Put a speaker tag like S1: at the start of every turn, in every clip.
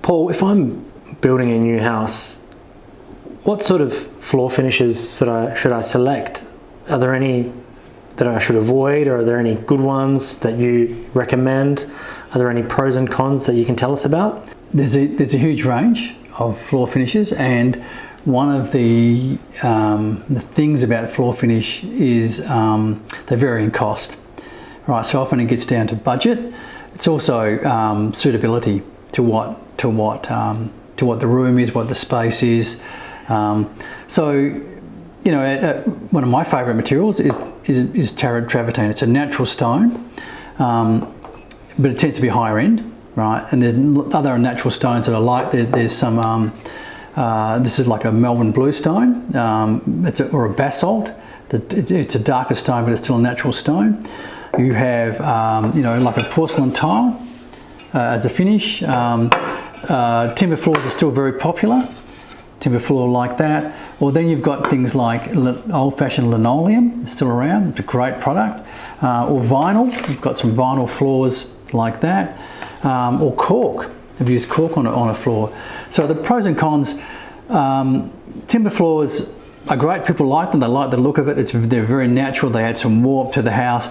S1: Paul, if I'm building a new house, what sort of floor finishes should I select? Are there any that I should avoid, or are there any good ones that you recommend? Are there any pros and cons that you can tell us about?
S2: There's a huge range of floor finishes, and one of the things about floor finish is they vary in cost. Right, so often it gets down to budget. It's also suitability to what the room is, what the space is. One of my favourite materials is travertine. It's a natural stone, but it tends to be higher end, right? And there's other natural stones that I like. There's some. This is like a Melbourne bluestone. Or a basalt. It's a darker stone, but it's still a natural stone. You have like a porcelain tile as a finish. Timber floors are still very popular. Timber floor like that. Or then you've got things like old-fashioned linoleum. It's still around. It's a great product. Or vinyl. You've got some vinyl floors like that. Or cork. I've used cork on a floor. So the pros and cons. Timber floors are great. People like them. They like the look of it. They're very natural. They add some warmth to the house,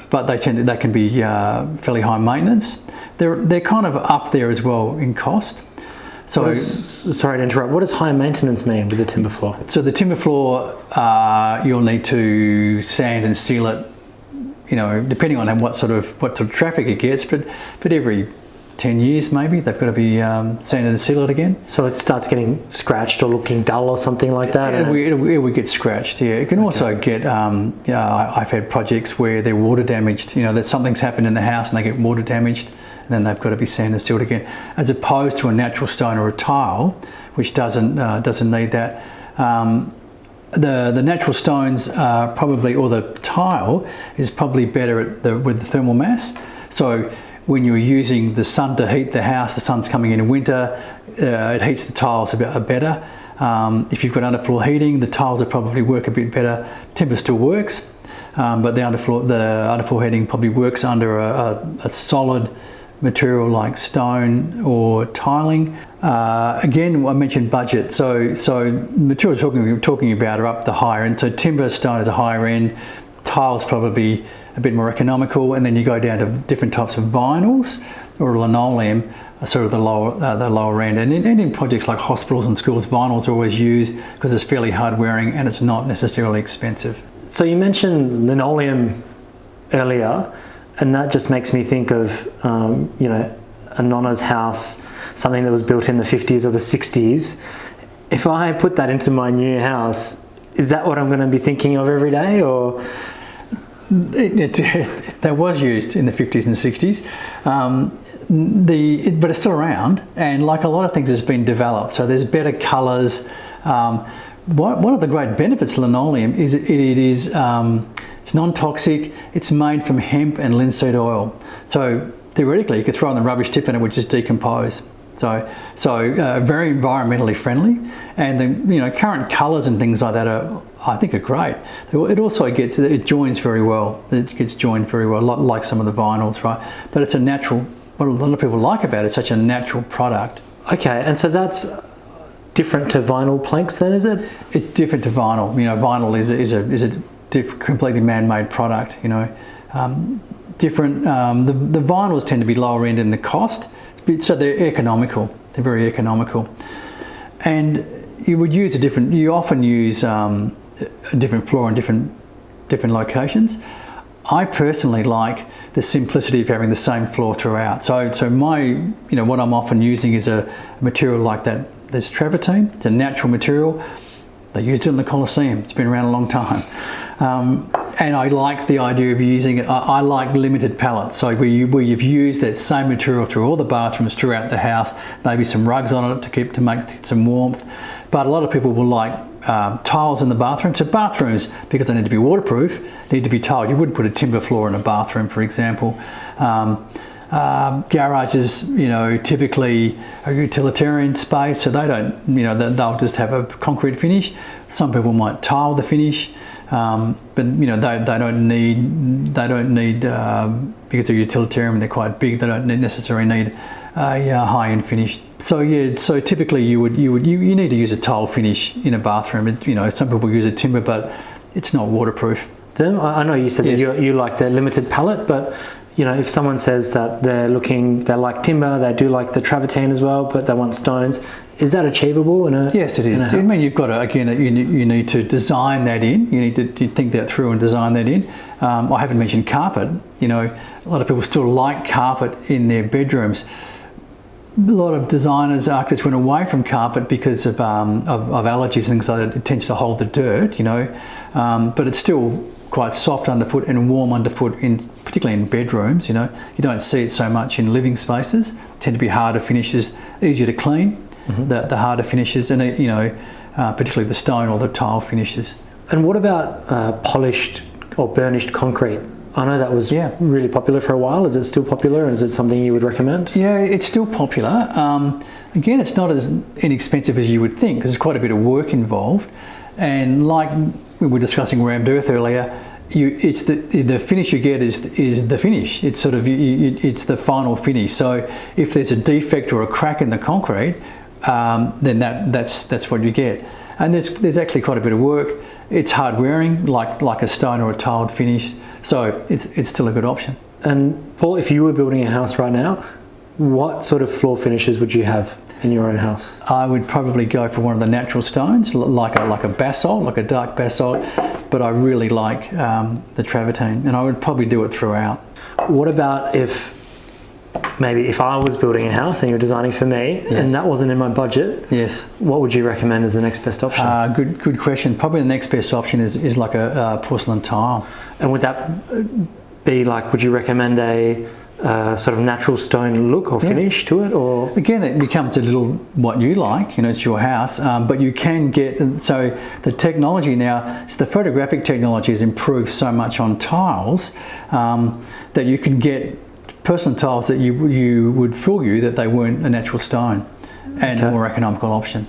S2: but they can be fairly high maintenance. They're kind of up there as well in cost. So,
S1: sorry to interrupt. What does high maintenance mean with the timber floor?
S2: So the timber floor, you'll need to sand and seal it, depending on what sort of traffic it gets, but every 10 years maybe they've got to be sanded and sealed again.
S1: So it starts getting scratched or looking dull or something like that?
S2: It will get scratched, yeah. It can also get, I've had projects where they're water damaged, that something's happened in the house and they get water damaged, and then they've got to be sanded and sealed again, as opposed to a natural stone or a tile, which doesn't need that. The natural stones are probably, or the tile is probably better with the thermal mass. So when you're using the sun to heat the house, the sun's coming in winter, it heats the tiles a bit better. If you've got underfloor heating, the tiles will probably work a bit better. Timber still works, but the underfloor heating probably works under a solid material like stone or tiling. Again, I mentioned budget. So materials we're talking about are up the higher end. So timber, stone is a higher end. Tiles probably a bit more economical, and then you go down to different types of vinyls or linoleum, sort of the lower end. And in projects like hospitals and schools, vinyls are always used because it's fairly hard wearing and it's not necessarily expensive.
S1: So you mentioned linoleum earlier, and that just makes me think of a nonna's house, something that was built in the 50s or the 60s. If I put that into my new house, is that what I'm going to be thinking of every day, or?
S2: That was used in the 50s and 60s, but it's still around, and like a lot of things, it's been developed. So there's better colours. One of the great benefits of linoleum is it's non-toxic. It's made from hemp and linseed oil. So theoretically, you could throw in the rubbish tip and it would just decompose. So very environmentally friendly, and the current colours and things like that I think are great. It also it joins very well. It gets joined very well, like some of the vinyls, right? But it's a natural. What a lot of people like about it, it's such a natural product.
S1: Okay, and so that's different to vinyl planks, then, is it?
S2: It's different to vinyl. Vinyl is a completely man-made product. Different. The vinyls tend to be lower end in the cost. So they're economical. They're very economical, and you would use you often use a different floor in different locations. I personally like the simplicity of having the same floor throughout. So my what I'm often using is a material like that. There's travertine. It's a natural material. They used it in the Colosseum. It's been around a long time. And I like the idea of using it. I like limited palettes, so where you've used that same material through all the bathrooms throughout the house, maybe some rugs on it to make some warmth. But a lot of people will like tiles in the bathroom. So bathrooms, because they need to be waterproof, need to be tiled. You wouldn't put a timber floor in a bathroom, for example. Garages, typically a utilitarian space, so they don't, they'll just have a concrete finish. Some people might tile the finish. But they don't need because they're utilitarian, they're quite big. They don't necessarily need high-end finish. So yeah, so typically you need to use a tile finish in a bathroom. You know, some people use a timber, but it's not waterproof.
S1: Then I know you said
S2: Yes.
S1: that you like the limited palette, but you know, if someone says that they like timber, they do like the travertine as well, but they want stones, is that achievable in a?
S2: Yes, it is. I mean, you've got to, again, you need to design that in. You need to think that through and design that in. I haven't mentioned carpet. You know, a lot of people still like carpet in their bedrooms. A lot of designers, architects went away from carpet because of allergies and things like that. It tends to hold the dirt, you know, but it's still quite soft underfoot and warm underfoot, particularly in bedrooms. You know, you don't see it so much in living spaces. Tend to be harder finishes, easier to clean. The harder finishes, and you know, particularly the stone or the tile finishes.
S1: And what about polished or burnished concrete? I know that was really popular for a while. Is it still popular? Is it something you would recommend?
S2: Yeah, it's still popular. Again, it's not as inexpensive as you would think because there's quite a bit of work involved. And like we were discussing rammed earth earlier, it's the finish you get is the finish. It's sort of it's the final finish. So if there's a defect or a crack in the concrete, then that's what you get. And there's actually quite a bit of work. It's hard wearing, like a stone or a tiled finish. So it's still a good option.
S1: And Paul, if you were building a house right now, what sort of floor finishes would you have in your own house?
S2: I would probably go for one of the natural stones, like a basalt, like a dark basalt. But I really like the travertine, and I would probably do it throughout.
S1: What about if I was building a house and you're designing for me, and that wasn't in my budget?
S2: Yes.
S1: What would you recommend as the next best option?
S2: Good question. Probably the next best option is like a porcelain tile.
S1: And would that be like? Would you recommend a sort of natural stone look or finish to it, or?
S2: Again, it becomes a little what you like. You know, it's your house, but you can get. So the technology now, the photographic technology has improved so much on tiles that you can get porcelain tiles that would fool you that they weren't a natural stone, and a more economical option.